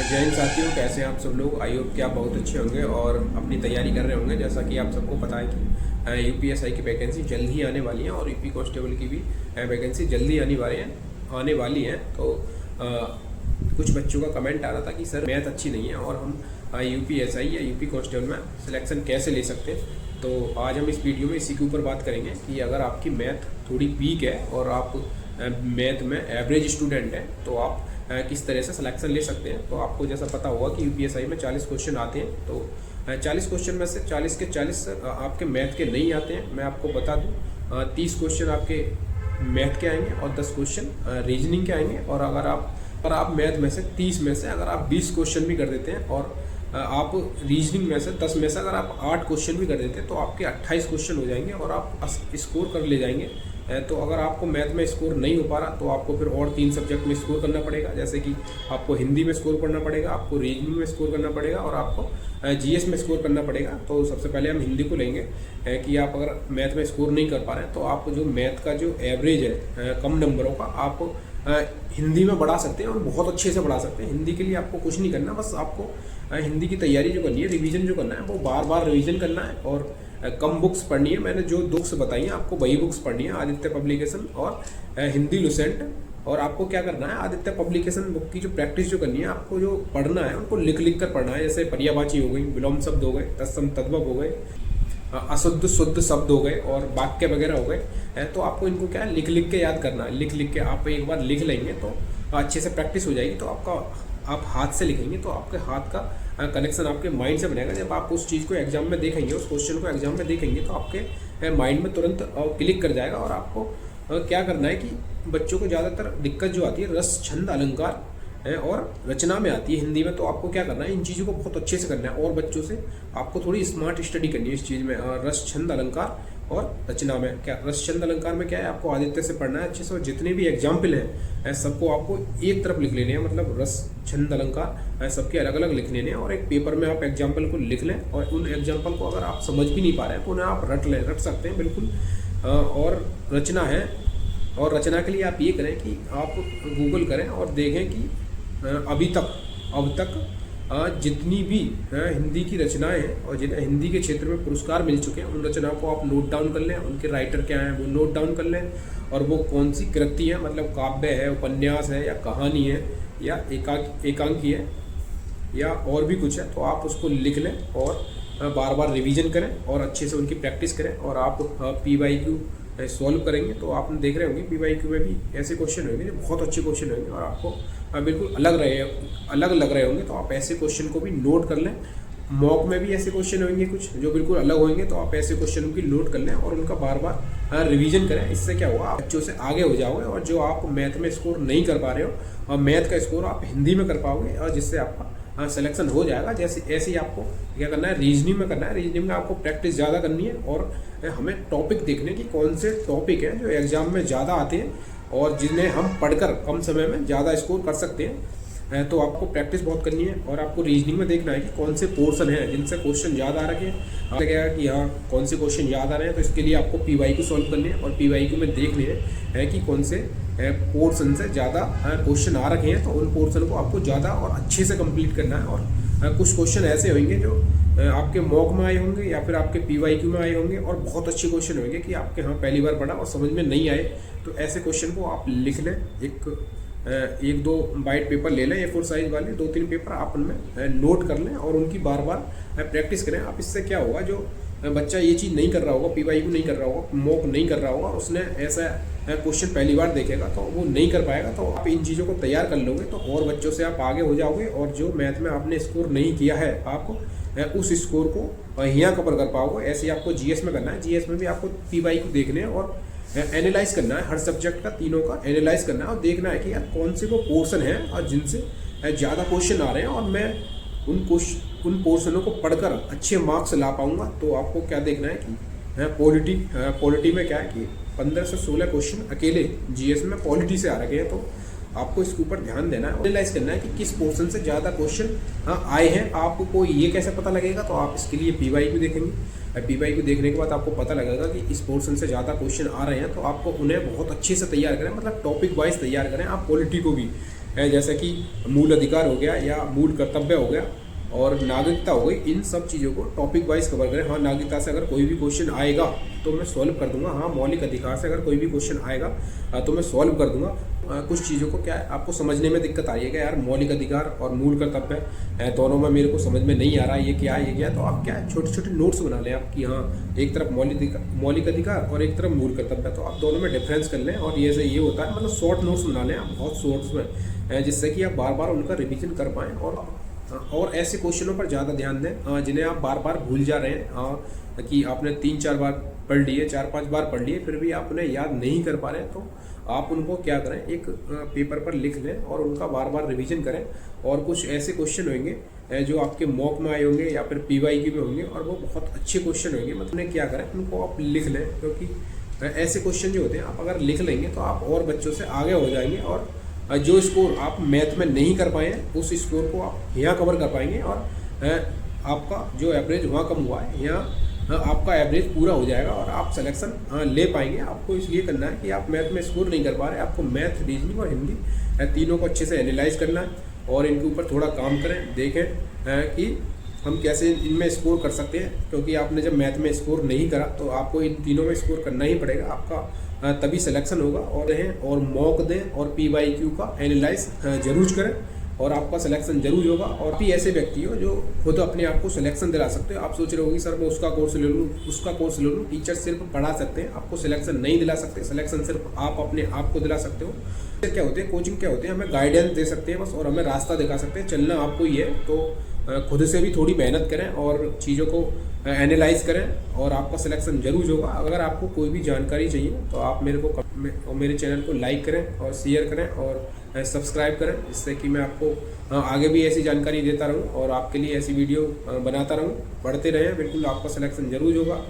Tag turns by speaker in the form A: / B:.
A: जय हिंद साथियों, कैसे हैं आप सब लोग। आई होप कि आप बहुत अच्छे होंगे और अपनी तैयारी कर रहे होंगे। जैसा कि आप सबको पता है कि यूपीएसआई की वैकेंसी जल्द ही आने वाली है और यूपी कांस्टेबल की भी वैकेंसी जल्दी आने वाली है। तो कुछ बच्चों का कमेंट आ रहा था कि सर मैथ अच्छी नहीं है और हम यूपीएसआई या यूपी कांस्टेबल में सिलेक्शन कैसे ले सकते हैं। तो आज हम इस वीडियो में इसी के ऊपर बात करेंगे कि अगर आपकी मैथ थोड़ी वीक है और आप मैथ में एवरेज स्टूडेंट हैं तो आप किस तरह से सिलेक्शन ले सकते हैं। तो आपको जैसा पता होगा कि यूपीएसआई में 40 क्वेश्चन आते हैं। तो 40 क्वेश्चन में से 40 के 40 आपके मैथ के नहीं आते हैं। मैं आपको बता दूं 30 क्वेश्चन आपके मैथ के आएंगे और 10 क्वेश्चन रीजनिंग के आएंगे। और अगर आप मैथ में से 30 में से अगर आप 20 क्वेश्चन भी कर देते हैं और आप रीजनिंग में से 10 में से अगर आप 8 क्वेश्चन भी कर देते हैं तो आपके 28 क्वेश्चन हो जाएंगे और आप स्कोर कर ले जाएंगे। तो अगर आपको मैथ में स्कोर नहीं हो पा रहा तो आपको फिर और 3 सब्जेक्ट में स्कोर करना पड़ेगा। जैसे कि आपको हिंदी में स्कोर करना पड़ेगा, आपको रीजनिंग में स्कोर करना पड़ेगा और आपको जीएस में स्कोर करना पड़ेगा। तो सबसे पहले हम हिंदी को लेंगे कि आप अगर मैथ में स्कोर नहीं कर पा रहे हैं तो आप जो मैथ का जो एवरेज है कम नंबरों का आप हिंदी में बढ़ा सकते हैं और बहुत अच्छे से बढ़ा सकते हैं। हिंदी के लिए आपको कुछ नहीं करना, बस आपको हिंदी की तैयारी जो करनी है, रिवीजन जो करना है वो बार बार रिवीजन करना है और कम बुक्स पढ़नी है। मैंने जो बुक्स बताई हैं आपको वही बुक्स पढ़नी है, आदित्य पब्लिकेशन और हिंदी लुसेंट। और आपको क्या करना है, आदित्य पब्लिकेशन बुक की जो प्रैक्टिस जो करनी है, आपको जो पढ़ना है उनको लिख लिख कर पढ़ना है। जैसे पर्यायवाची हो गई, विलोम शब्द हो गए, तत्सम तद्भव हो गए, अशुद्ध शुद्ध शब्द हो गए और वाक्य वगैरह हो गए। तो आपको इनको क्या है, लिख लिख के याद करना है। लिख लिख के आप एक बार लिख लेंगे तो अच्छे से प्रैक्टिस हो जाएगी। तो आप हाथ से लिखेंगे तो आपके हाथ का कनेक्शन आपके माइंड से बनेगा। जब आप उस चीज़ को एग्जाम में देखेंगे, उस क्वेश्चन को एग्जाम में देखेंगे तो आपके माइंड में तुरंत क्लिक कर जाएगा। और आपको क्या करना है कि बच्चों को ज़्यादातर दिक्कत जो आती है रस छंद अलंकार और रचना में आती है हिंदी में। तो आपको क्या करना है, इन चीज़ों को बहुत अच्छे से करना है और बच्चों से आपको थोड़ी स्मार्ट स्टडी करनी है इस चीज़ में। रस छंद अलंकार और रचना में क्या, रस छंद अलंकार में क्या है, आपको आदित्य से पढ़ना है अच्छे से और जितने भी एग्जाम्पल हैं सबको आपको एक तरफ लिख लेने हैं। मतलब रस छंद अलंकार सबके अलग अलग लिख लेने हैं और एक पेपर में आप एग्जाम्पल को लिख लें। और उन एग्जाम्पल को अगर आप समझ भी नहीं पा रहे हैं तो उन्हें आप रट सकते हैं बिल्कुल। और रचना है, और रचना के लिए आप ये करें कि आप गूगल करें और देखें कि अब तक जितनी भी हिंदी की रचनाएं हैं और जिन्हें हिंदी के क्षेत्र में पुरस्कार मिल चुके हैं उन रचनाओं को आप नोट डाउन कर लें। उनके राइटर क्या हैं वो नोट डाउन कर लें और वो कौन सी कृति है, मतलब काव्य है, उपन्यास है या कहानी है या एकांकी है या और भी कुछ है, तो आप उसको लिख लें और बार बार रिवीजन करें और अच्छे से उनकी प्रैक्टिस करें। और आप PYQ सॉल्व करेंगे तो आप देख रहे होंगे PYQ में भी ऐसे क्वेश्चन होंगे जो बहुत अच्छे क्वेश्चन होंगे और आपको बिल्कुल अलग लग रहे होंगे। तो आप ऐसे क्वेश्चन को भी नोट कर लें। मॉक में भी ऐसे क्वेश्चन होंगे कुछ जो बिल्कुल अलग होंगे, तो आप ऐसे क्वेश्चन की नोट कर लें और उनका बार बार रिवीजन करें। इससे क्या होगा, आप बच्चों से आगे हो जाओगे और जो आप मैथ में स्कोर नहीं कर पा रहे हो और मैथ का स्कोर आप हिंदी में कर पाओगे और जिससे आपका सिलेक्शन हो जाएगा। ऐसे ही आपको क्या करना है, रीजनिंग में करना है। रीजनिंग में आपको प्रैक्टिस ज़्यादा करनी है और हमें टॉपिक देखने की कौन से टॉपिक हैं जो एग्जाम में ज़्यादा आते हैं और जिन्हें हम पढ़कर कम समय में ज़्यादा स्कोर कर सकते हैं। तो आपको प्रैक्टिस बहुत करनी है और आपको रीजनिंग में देखना है कि कौन से पोर्शन हैं जिनसे क्वेश्चन याद आ रखे हैं। आपको क्या कि हाँ कौन से क्वेश्चन याद आ रहे हैं, तो इसके लिए आपको PYQ सॉल्व करने हैं और PYQ में देखने हैं कि कौन से पोर्शन से ज़्यादा क्वेश्चन आ रखे हैं। तो उन पोर्शन को आपको ज़्यादा और अच्छे से कंप्लीट करना है। और कुछ क्वेश्चन ऐसे होंगे जो आपके मॉक में आए होंगे या फिर आपके PYQ में आए होंगे और बहुत अच्छे क्वेश्चन होंगे कि आपके यहाँ पहली बार पढ़ा और समझ में नहीं आए। तो ऐसे क्वेश्चन को आप लिख लें, एक दो वाइट पेपर ले लें, A4 साइज वाले 2-3 पेपर आप उनमें नोट कर लें और उनकी बार बार प्रैक्टिस करें। आप इससे क्या होगा, जो बच्चा ये चीज़ नहीं कर रहा होगा, PYQ नहीं कर रहा होगा, मॉक नहीं कर रहा होगा, उसने ऐसा क्वेश्चन पहली बार देखेगा तो वो नहीं कर पाएगा। तो आप इन चीज़ों को तैयार कर लोगे तो और बच्चों से आप आगे हो जाओगे और जो मैथ में आपने स्कोर नहीं किया है आप उस स्कोर को यहाँ कवर कर पाओगे। ऐसे ही आपको GS में करना है। GS में भी आपको PYQ देखने हैं और एनालाइज करना है, हर सब्जेक्ट का तीनों का एनालाइज करना है और देखना है कि यार कौन से वो पोर्शन है और जिनसे ज़्यादा क्वेश्चन आ रहे हैं और मैं उन पोर्शनों को पढ़कर अच्छे मार्क्स ला पाऊंगा। तो आपको क्या देखना है कि पॉलिटी में क्या है कि 15 से 16 क्वेश्चन अकेले GS में पॉलिटी से आ रखे हैं। तो आपको इसके ऊपर ध्यान देना है, एनालाइज करना है कि किस पोर्शन से ज़्यादा क्वेश्चन आए हैं। आपको ये कैसे पता लगेगा, तो आप इसके लिए PYQ देखेंगे। PYQ देखने के बाद आपको पता लगेगा कि इस पोर्शन से ज़्यादा क्वेश्चन आ रहे हैं, तो आपको उन्हें बहुत अच्छे से तैयार करें, मतलब टॉपिक वाइज तैयार करें। आप पॉलिटी को भी जैसे कि मूल अधिकार हो गया या मूल कर्तव्य हो गया और नागरिकता हो गई, इन सब चीज़ों को टॉपिक वाइज कवर करें। हाँ, नागरिकता से अगर कोई भी क्वेश्चन आएगा तो मैं सॉल्व कर दूंगा। हाँ, मौलिक अधिकार से अगर कोई भी क्वेश्चन आएगा तो मैं सॉल्व कर दूंगा। कुछ चीज़ों को क्या है आपको समझने में दिक्कत आ रही है कि यार मौलिक अधिकार और मूल कर्तव्य दोनों में मेरे को समझ में नहीं आ रहा है, ये क्या है ये क्या है, तो आप क्या है छोटे छोटे नोट्स बना लें आप कि हाँ एक तरफ मौलिक अधिकार और एक तरफ मूल कर्तव्य, तो आप दोनों में डिफरेंस कर लें। और ये से ये होता है मतलब शॉर्ट नोट्स बना लें आप, बहुत शॉर्ट्स में, जिससे कि आप बार बार उनका रिविजन कर पाएँ और ऐसे क्वेश्चनों पर ज़्यादा ध्यान दें जिन्हें आप बार बार भूल जा रहे हैं, कि आपने 3-4 बार पढ़ लिए, 4-5 बार पढ़ लिए, फिर भी आप उन्हें याद नहीं कर पा रहे हैं, तो आप उनको क्या करें, एक पेपर पर लिख लें और उनका बार बार रिवीजन करें। और कुछ ऐसे क्वेश्चन होंगे जो आपके मॉक में आए होंगे या फिर PYQ में होंगे और वो बहुत अच्छे क्वेश्चन होंगे, मतलब उन्हें क्या करें, उनको आप लिख लें, क्योंकि ऐसे क्वेश्चन जो होते हैं आप अगर लिख लेंगे तो आप और बच्चों से आगे हो जाएंगे और जो स्कोर आप मैथ में नहीं कर पाए हैं उस स्कोर को आप यहाँ कवर कर पाएंगे और आपका जो एवरेज वहाँ कम हुआ है यहाँ आपका एवरेज पूरा हो जाएगा और आप सिलेक्शन ले पाएंगे। आपको इसलिए करना है कि आप मैथ में स्कोर नहीं कर पा रहे, आपको मैथ, रीजनिंग और हिंदी तीनों को अच्छे से एनालाइज करना है और इनके ऊपर थोड़ा काम करें, देखें कि हम कैसे इनमें स्कोर कर सकते हैं, क्योंकि आपने जब मैथ में स्कोर नहीं करा तो आपको इन तीनों में स्कोर करना ही पड़ेगा, आपका तभी सिलेक्शन होगा। और मॉक दें और PYQ का एनालाइज जरूर करें और आपका सिलेक्शन जरूर होगा। और भी ऐसे व्यक्ति हो जो खुद अपने आप को सिलेक्शन दिला सकते हो। आप सोच रहे होगी सर मैं उसका कोर्स ले लूँ, उसका कोर्स ले लूँ, टीचर सिर्फ पढ़ा सकते हैं, आपको सिलेक्शन नहीं दिला सकते, सिलेक्शन सिर्फ आप अपने आप को दिला सकते हो। क्या होते हैं कोचिंग, क्या होते हैं हमें गाइडेंस दे सकते हैं बस और हमें रास्ता दिखा सकते हैं, चलना आपको ही है। तो खुद से भी थोड़ी मेहनत करें और चीज़ों को एनालाइज करें और आपका सिलेक्शन जरूर होगा। अगर आपको कोई भी जानकारी चाहिए तो आप मेरे चैनल को लाइक करें और शेयर करें और सब्सक्राइब करें, जिससे कि मैं आपको आगे भी ऐसी जानकारी देता रहूं और आपके लिए ऐसी वीडियो बनाता रहूं। पढ़ते रहें, बिल्कुल आपका सिलेक्शन जरूर होगा।